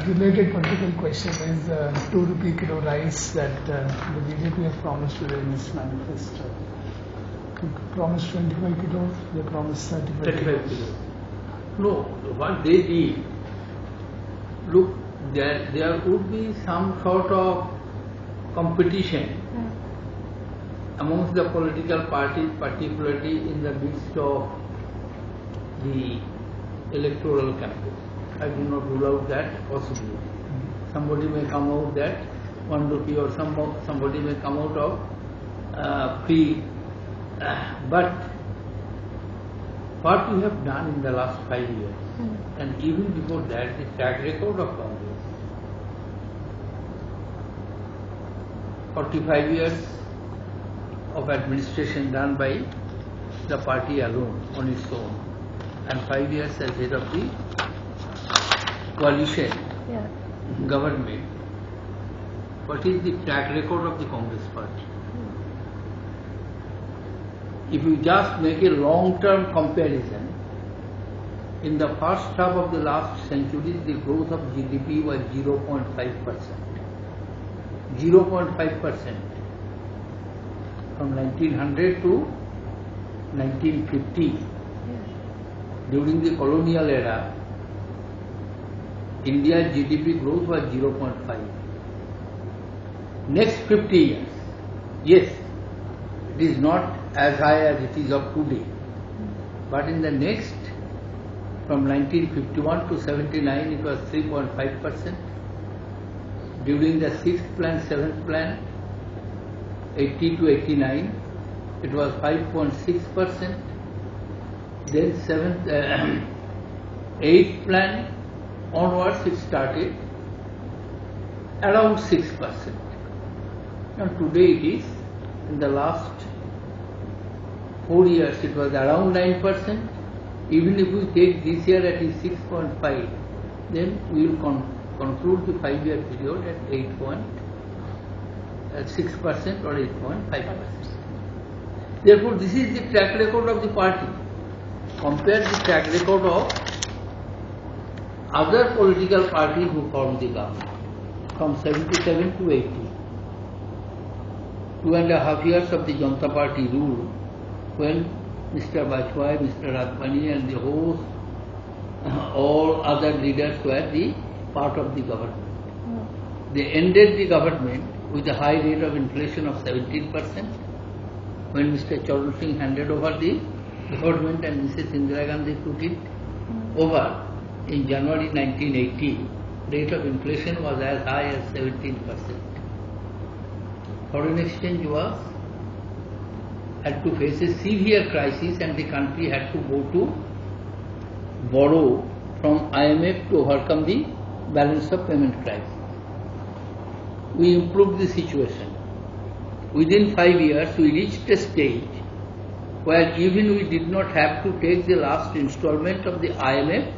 related political question is 2 rupee kilo rice that the BJP has promised today in its manifesto. They promised 25 kilos, they promised 35 kilos. No, what they did, look, there would be some sort of competition amongst the political parties, particularly in the midst of the electoral campaign. I do not rule out that possibility. Somebody may come out that 1 rupee or somebody may come out of free. But what we have done in the last 5 years, and even before that, the track record of Congress, 45 years of administration done by the party alone on its own, and 5 years as head of the coalition government. What is the track record of the Congress party? If you just make a long-term comparison, in the first half of the last century, the growth of GDP was 0.5%. 0.5% from 1900 to 1950. During the colonial era, India's GDP growth was 0.5. Next 50 years, yes, it is not as high as it is of today, but in the next, from 1951 to 79, it was 3.5%. During the 6th plan, 7th plan, 80 to 89, it was 5.6%. Then 7th, 8th plan onwards, it started around 6%. And today it is, in the last 4 years, it was around 9%. Even if we take this year at 6.5, then we will conclude the 5-year period at 6% or 8.5%. Therefore, this is the track record of the party. Compare the track record of other political parties who formed the government from 77 to 80. 2.5 years of the Janata Party rule, when Mr. Bajpayee, Mr. Radvani and the host, all other leaders were the part of the government. They ended the government with a high rate of inflation of 17%. When Mr. Charan Singh handed over the government and Mrs. Indira Gandhi took it over in January 1980, rate of inflation was as high as 17%. Foreign exchange had to face a severe crisis, and the country had to go to borrow from IMF to overcome the balance of payment crisis. We improved the situation. Within 5 years, we reached a stage where even we did not have to take the last installment of the IMF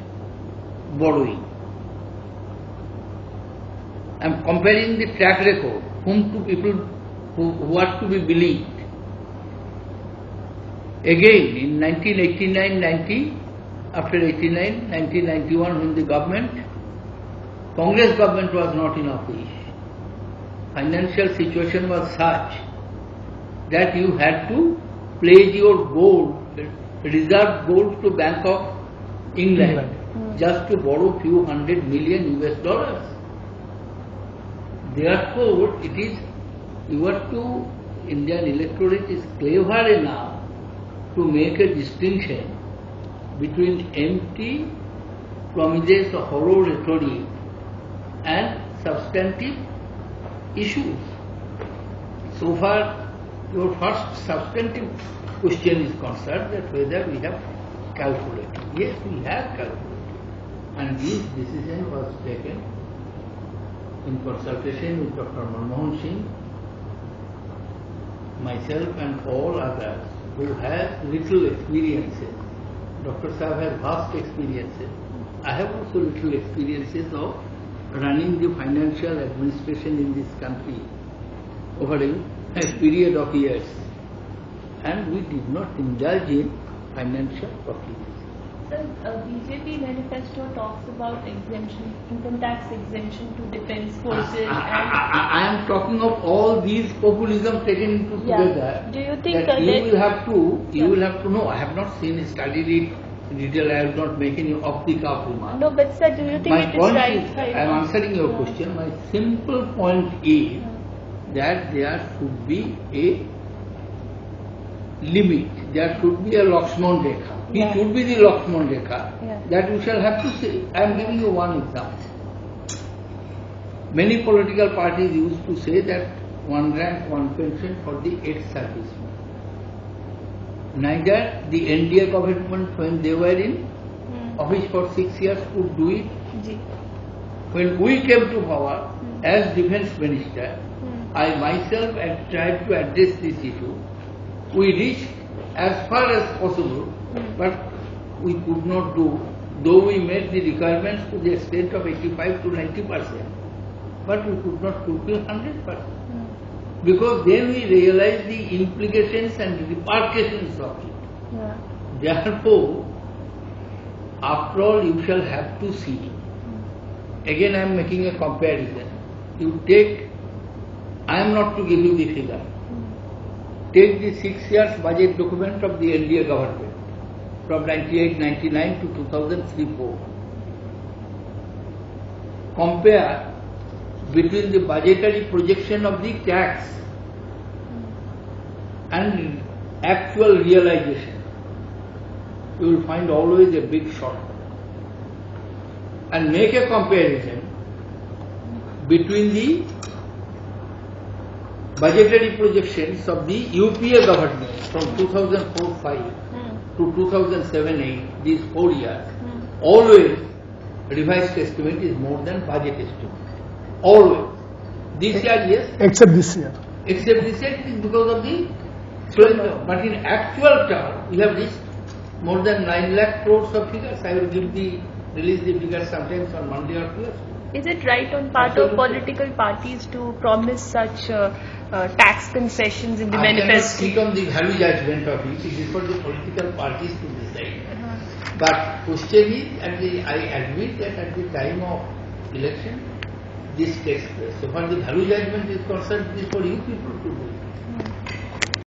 borrowing. I am comparing the track record, whom to people who are to be believed. Again, in 1989-90, after 89, 1991, when the Congress government was not in office, financial situation was such that you had to pledge your gold, reserve gold to Bank of England, just to borrow few $100 million US. Therefore, Indian electorate is clever enough to make a distinction between empty promises or hollow rhetoric and substantive issues. So far, your first substantive question is concerned, that whether we have calculated. Yes, we have calculated. And this decision was taken in consultation with Dr. Manmohan Singh, myself and all others who have little experiences. Dr. Saab has vast experiences. I have also little experiences of running the financial administration in this country over a period of years. And we did not indulge in financial profligacy. Sir, BJP manifesto talks about exemption, income tax exemption to defense forces I am talking of all these populism taken together. Do you think that you will have to know? I have not studied it in detail. I have not make any off the cuff remark. No, but sir, do you think My it is point right? is, I am answering your question. My simple point is that there should be a limit. There should be a Lakshman Rekha. It should be the Lakshman Rekha that we shall have to say. I am giving you one example. Many political parties used to say that one rank, one pension for the ex-servicemen. Neither the NDA government, when they were in office for 6 years, could do it. When we came to power as defense minister, I myself had tried to address this issue. We reached as far as possible, but we could not do, though we made the requirements to the extent of 85 to 90%, but we could not fulfill 100%. Because then we realized the implications and repercussions of it. Therefore, after all, you shall have to see. Again, I am making a comparison. You take, I am not to give you the figure. Take the 6 years budget document of the NDA government from 1998-99 to 2003-04. Compare between the budgetary projection of the tax and actual realization. You will find always a big shortcut. And make a comparison between the budgetary projections of the UPA government from 2004-05 to 2007-08, these 4 years. Always revised estimate is more than budget estimate. Always. This year, yes. Except this year. Except this year, it is because of the slowing down. But in actual terms, we have reached more than 9 lakh crores of figures. I will release the figures sometimes on Monday or Tuesday. Is it right on part of political parties to promise such tax concessions in the manifesto? I cannot speak on the value judgment of it. It is for the political parties to decide. But question is, I admit that at the time of election, this takes place. So far the value judgment is concerned, it is for you people to do it.